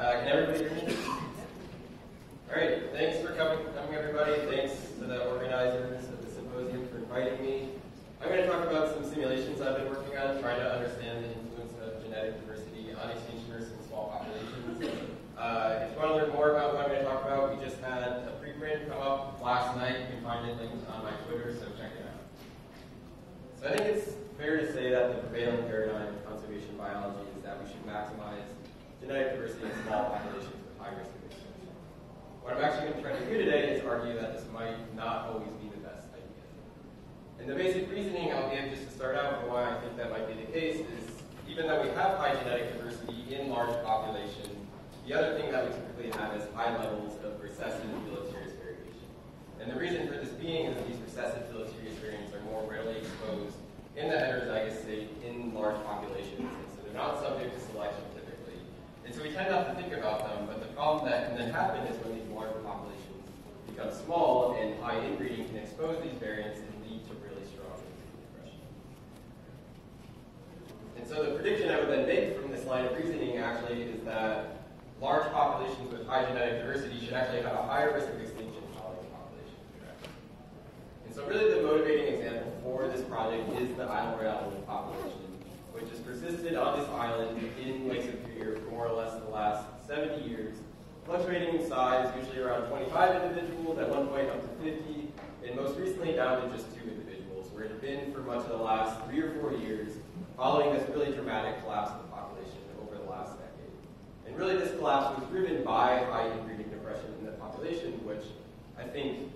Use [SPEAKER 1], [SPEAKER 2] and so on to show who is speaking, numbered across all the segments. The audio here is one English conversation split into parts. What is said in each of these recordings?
[SPEAKER 1] Can everybody hear me? All right, thanks for coming everybody. Thanks to the organizers of the symposium for inviting me. I'm going to talk about some simulations I've been working on, trying to understand the influence of genetic diversity on extinctionists in small populations. If you want to learn more about what I'm going to talk about, we just had a preprint come up last night. You can find it linked on my Twitter, so check it out. So I think it's fair to say that the prevailing paradigm in conservation biology is that we should maximize genetic diversity in small populations with high risk of extinction. What I'm actually going to try to do today is argue that this might not always be the best idea. And the basic reasoning I'll give just to start out for why I think that might be the case is even though we have high genetic diversity in large populations, the other thing that we typically have is high levels of recessive deleterious variation. And the reason for this being is that these recessive deleterious variants are more readily exposed in the heterozygous state in large populations, and so they're not subject to selection typically. And so we tend not to think about them, but the problem that can then happen is when these large populations become small and high inbreeding can expose these variants and lead to really strong suppression. And so the prediction I would then make from this line of reasoning actually is that large populations with high genetic diversity should actually have a higher risk of extinction following population contraction. And so really the motivating example for this project is the Isle Royale population, which has persisted on this island in Lake Superior for more or less the last 70 years, fluctuating in size, usually around 25 individuals, at one point up to 50, and most recently down to just 2 individuals, where it had been for much of the last 3 or 4 years, following this really dramatic collapse of the population over the last decade. And really this collapse was driven by high inbreeding depression in the population, which I think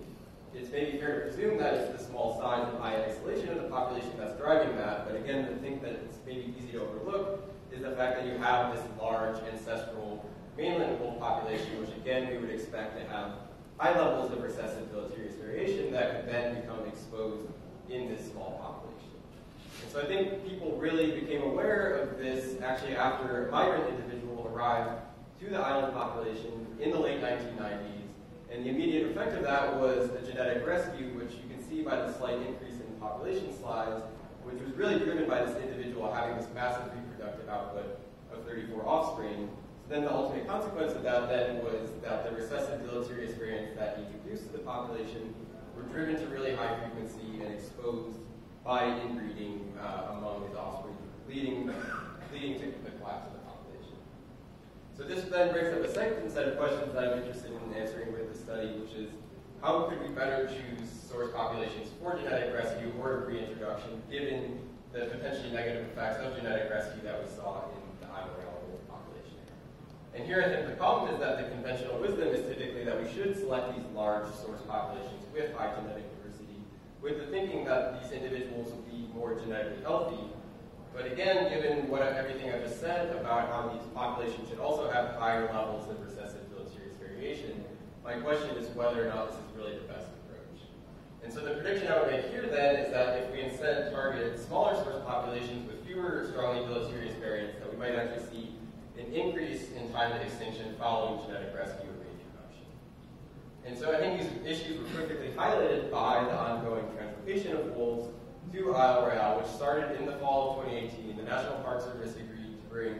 [SPEAKER 1] it's maybe fair to presume that it's the small size and high isolation of the population that's driving that, but again, the thing that it's maybe easy to overlook is the fact that you have this large ancestral mainland wolf population, which again we would expect to have high levels of recessive deleterious variation that could then become exposed in this small population. And so I think people really became aware of this actually after a migrant individual arrived to the island population in the late 1990s. And the immediate effect of that was a genetic rescue, which you can see by the slight increase in population slides, which was really driven by this individual having this massive reproductive output of 34 offspring. So then the ultimate consequence of that then was that the recessive deleterious variants that he introduced to the population were driven to really high frequency and exposed by inbreeding among his offspring, leading to the collapse of the population. So this then brings up a second set of questions that I'm interested in answering with the study, which is how could we better choose source populations for genetic rescue or reintroduction, given the potentially negative effects of genetic rescue that we saw in the Isle Royale population. And here I think the problem is that the conventional wisdom is typically that we should select these large source populations with high genetic diversity, with the thinking that these individuals will be more genetically healthy. But again, given everything I've just said about how these populations should also have higher levels of recessive deleterious variation, my question is whether or not this is really the best approach. And so the prediction I would make here then is that if we instead target smaller source populations with fewer strongly deleterious variants, that we might actually see an increase in time to extinction following genetic rescue or reintroduction. And so I think these issues were perfectly highlighted by the ongoing translocation of wolves to Isle Royale, which started in the fall of 2018. The National Park Service agreed to bring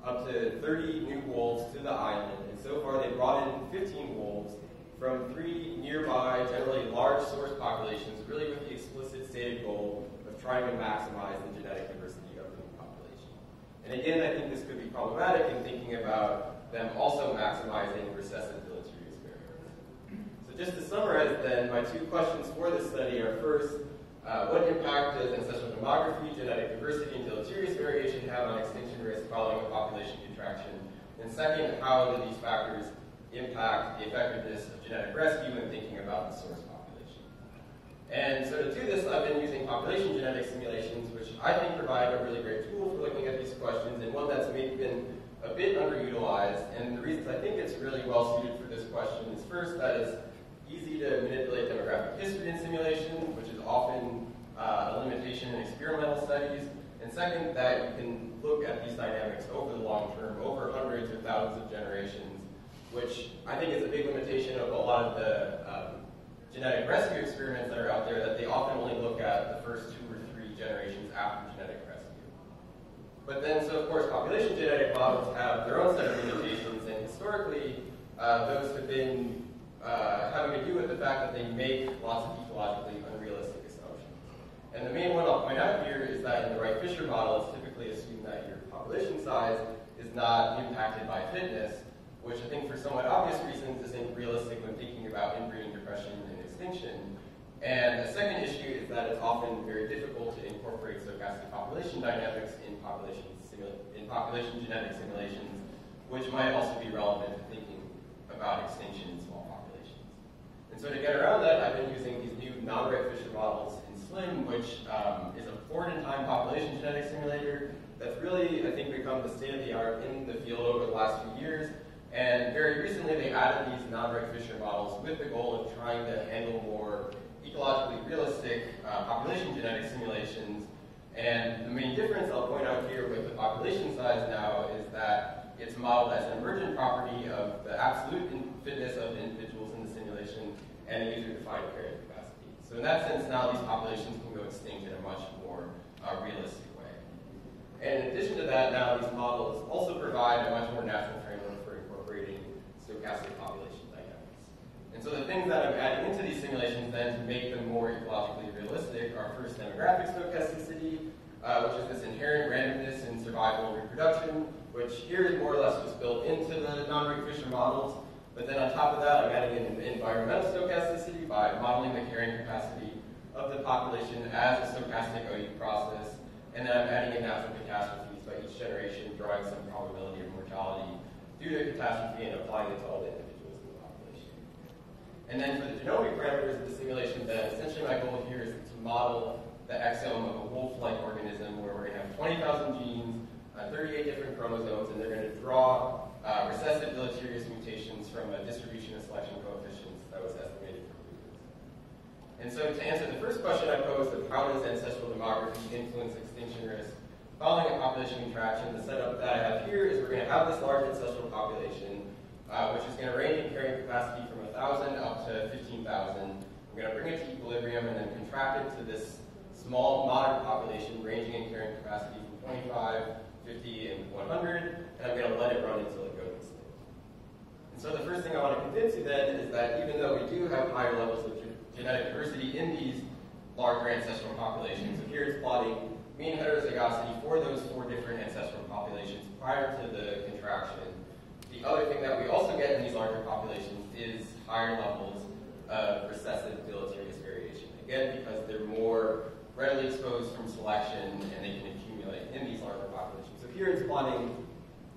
[SPEAKER 1] up to 30 new wolves to the island, and so far they brought in 15 wolves from 3 nearby, generally large source populations, really with the explicit stated goal of trying to maximize the genetic diversity of the population. And again, I think this could be problematic in thinking about them also maximizing recessive deleterious variants. So just to summarize then, my 2 questions for this study are first, what impact does ancestral demography, genetic diversity, and deleterious variation have on extinction risk following a population contraction? And second, how do these factors impact the effectiveness of genetic rescue when thinking about the source population? And so to do this, I've been using population genetic simulations, which I think provide a really great tool for looking at these questions, and one that's maybe been a bit underutilized. And the reasons I think it's really well suited for this question is first, that it's easy to manipulate demographic history in simulation, which is often a limitation in experimental studies. And second, that you can look at these dynamics over the long term, over hundreds or thousands of generations, which I think is a big limitation of a lot of the genetic rescue experiments that are out there, that they often only look at the first 2 or 3 generations after genetic rescue. But then, so of course, population genetic models have their own set of limitations, and historically, those have been having to do with the fact that they make lots of ecologically unrealistic assumptions. And the main one I'll point out here is that in the Wright-Fisher model, it's typically assumed that your population size is not impacted by fitness, which I think for somewhat obvious reasons isn't realistic when thinking about inbreeding, depression, and extinction. And the second issue is that it's often very difficult to incorporate stochastic population dynamics in population genetic simulations, which might also be relevant to thinking about extinction in small populations. And so to get around that, I've been using these new non-Wright-Fisher models in SLIM, which is a forward-in-time population genetic simulator that's really, I think, become the state-of-the-art in the field over the last few years. And very recently, they added these non-Wright-Fisher models with the goal of trying to handle more ecologically realistic population genetic simulations. And the main difference I'll point out here with the population size now is that it's modeled as an emergent property of the absolute fitness of the individuals in the simulation and a user-defined carrying capacity. So in that sense, now these populations can go extinct in a much more realistic way. And in addition to that, now these models also provide a much more natural framework for incorporating stochastic population dynamics. And so the things that I'm adding into these simulations then to make them more ecologically realistic are first demographic stochasticity, which is this inherent randomness in survival and reproduction, which here is more or less just built into the non-Wright-Fisher models. But then on top of that, I'm adding in environmental stochasticity by modeling the carrying capacity of the population as a stochastic OU process. And then I'm adding in natural catastrophes by each generation, drawing some probability of mortality due to a catastrophe and applying it to all the individuals in the population. And then for the genomic parameters of the simulation, then essentially my goal here is to model the exome of a wolf-like organism where we're going to have 20,000 genes, 38 different chromosomes, and they're going to draw recessive deleterious mutations from a distribution of selection coefficients that was estimated for humans. And so to answer the first question I posed of how does ancestral demography influence extinction risk, following a population contraction, the setup that I have here is we're going to have this large ancestral population, which is going to range in carrying capacity from 1,000 up to 15,000. We're going to bring it to equilibrium and then contract it to this small modern population ranging in carrying capacity from 25, 50, and 100, and I'm going to let it run until it goes extinct. And so the first thing I want to convince you then is that even though we do have higher levels of genetic diversity in these larger ancestral populations, so here it's plotting mean heterozygosity for those 4 different ancestral populations prior to the contraction. The other thing that we also get in these larger populations is higher levels of recessive deleterious variation. Again, because they're more readily exposed from selection and they can accumulate in these larger populations. So here it's plotting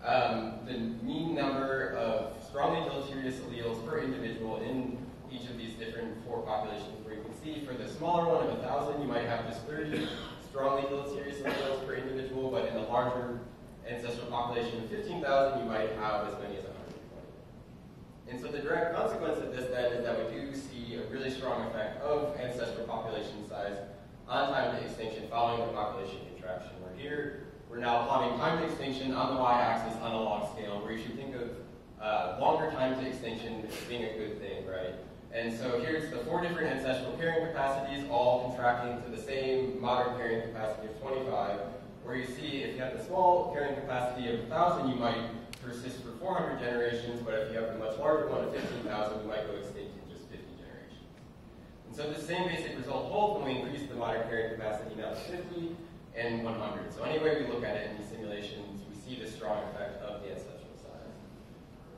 [SPEAKER 1] the mean number of strongly deleterious alleles per individual in each of these different 4 populations, where you can see for the smaller one of 1,000, you might have just 30 strongly deleterious alleles per individual, but in the larger ancestral population of 15,000, you might have as many as 120. And so the direct consequence of this then is that we do see a really strong effect of ancestral population size on time to extinction following the population contraction. Where here, we're now plotting time to extinction on the y-axis on a log scale, where you should think of longer time to extinction as being a good thing, right? And so here it's the 4 different ancestral carrying capacities, all contracting to the same modern carrying capacity of 25, where you see if you have the small carrying capacity of 1,000, you might persist for 400 generations, but if you have the much larger one of 15,000, you might go extinct in just 50 generations. And so the same basic result holds when we increase the modern carrying capacity now to 50 and 100. So any way we look at it in these simulations, we see the strong effect of the ancestral size.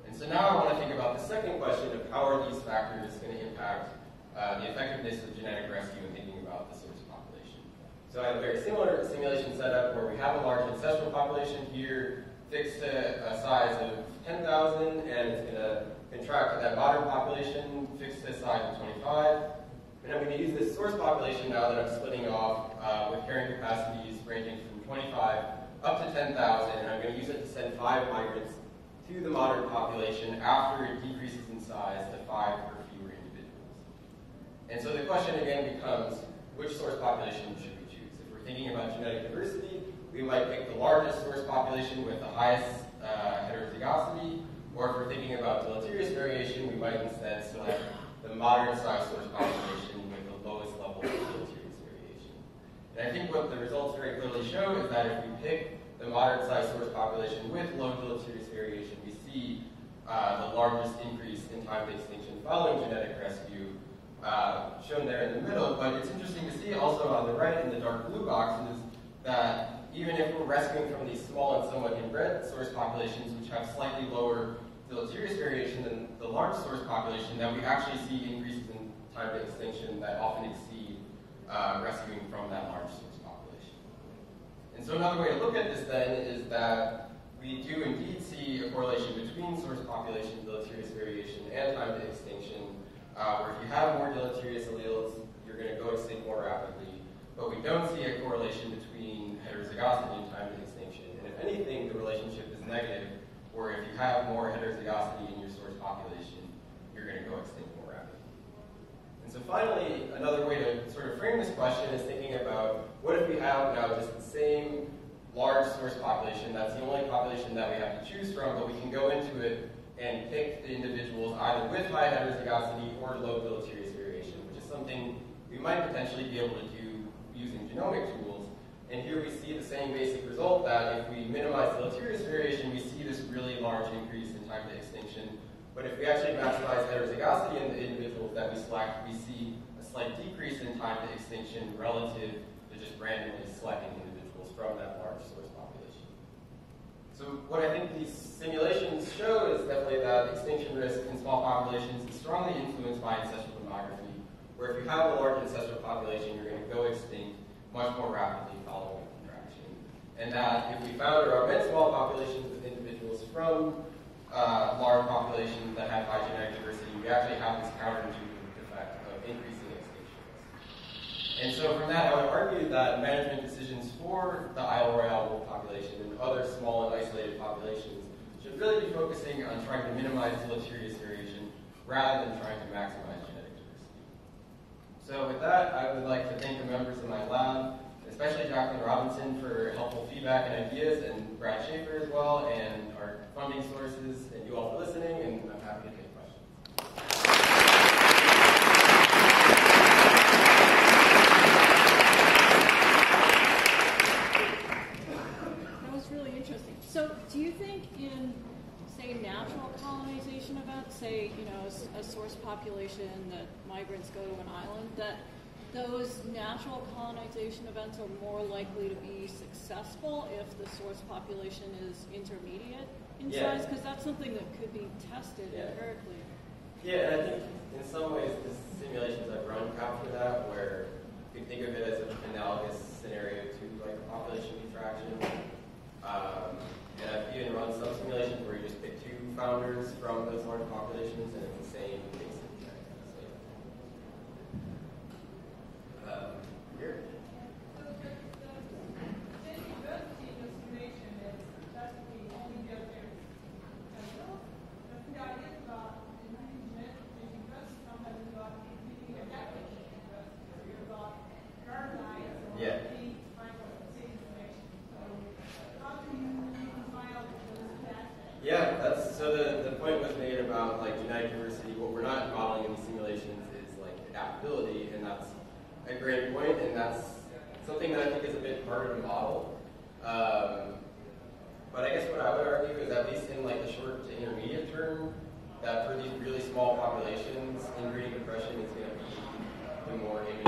[SPEAKER 1] And so now I want to think about the second question of how are these factors going to impact the effectiveness of genetic rescue and thinking about the source population. So I have a very similar simulation setup where we have a large ancestral population here, fixed to a size of 10,000, and it's going to contract to that modern population, fixed to a size of 25. And I'm going to use this source population now that I'm splitting off with carrying capacities ranging from 25 up to 10,000, and I'm going to use it to send 5 migrants to the modern population after it decreases in size to 5 or fewer individuals. And so the question again becomes, which source population should we choose? If we're thinking about genetic diversity, we might pick the largest source population with the highest heterozygosity, or if we're thinking about deleterious variation, we might instead select the moderate-sized source population with the lowest level of deleterious variation. And I think what the results very clearly show is that if we pick the moderate-sized source population with low deleterious variation, we see the largest increase in time to extinction following genetic rescue, shown there in the middle. But it's interesting to see also on the right in the dark blue boxes that even if we're rescuing from these small and somewhat inbred source populations, which have slightly lower deleterious variation than the large source population, that we actually see increases in time to extinction that often exceed rescuing from that large source population. And so another way to look at this then is that we do indeed see a correlation between source population deleterious variation and time to extinction, where if you have more deleterious alleles, you're going to go extinct more rapidly. But we don't see a correlation between heterozygosity and time to extinction. And if anything, the relationship is negative, where if you have more heterozygosity in your source population, you're going to go extinct more rapidly. And so finally, another way to sort of frame this question is thinking about what if we have now just the same large source population, that's the only population that we have to choose from, but we can go into it and pick the individuals either with high heterozygosity or low deleterious variation, which is something we might potentially be able to do using genomic tools. And here we see the same basic result, that if we minimize deleterious variation, we see this really large increase in time to extinction. But if we actually maximize heterozygosity in the individuals that we select, we see a slight decrease in time to extinction relative to just randomly selecting individuals from that large source population. So what I think these simulations show is definitely that extinction risk in small populations is strongly influenced by ancestral demography, where if you have a large ancestral population, you're going to go extinct much more rapidly following contraction. And that if we found or augment small populations with individuals from large populations that have high genetic diversity, we actually have this counterintuitive effect of increasing extinction risk. And so from that, I would argue that management decisions for the Isle Royale wolf population and other small and isolated populations should really be focusing on trying to minimize deleterious variation rather than trying to maximize genetic diversity. So with that, I would like to thank the members of my lab, especially Jacqueline Robinson for helpful feedback and ideas, and Brad Schaefer as well, and our funding sources, and you all for listening, and I'm happy to take questions.
[SPEAKER 2] That was really interesting. So do you think in, say, natural colonization events, say, a source population that migrants go to an island, that those natural colonization events are more likely to be successful if the source population is intermediate in size? Because that's something that could be tested empirically.
[SPEAKER 1] Yeah, and I think in some ways the simulations I've run capture that, where you can think of it as an analogous scenario to like a population contraction. And I've even run some simulations where you just pick two founders from those large populations, and it's the same basic genetic kind of stuff. Here.
[SPEAKER 3] So the diversity estimation is just the only deleterious. The idea is about increasing genetic diversity, sometimes it's about increasing adaptation diversity, or about guardians or key micro-seed information. So how do you reconcile those aspects?
[SPEAKER 1] Yeah, so the point was made about like genetic diversity. What we're not modeling in these simulations is like adaptability, and that's a great point, and that's something that I think is a bit harder to model. But I guess what I would argue is, at least in like the short to intermediate term, that for these really small populations, inbreeding depression is going to be the more imminent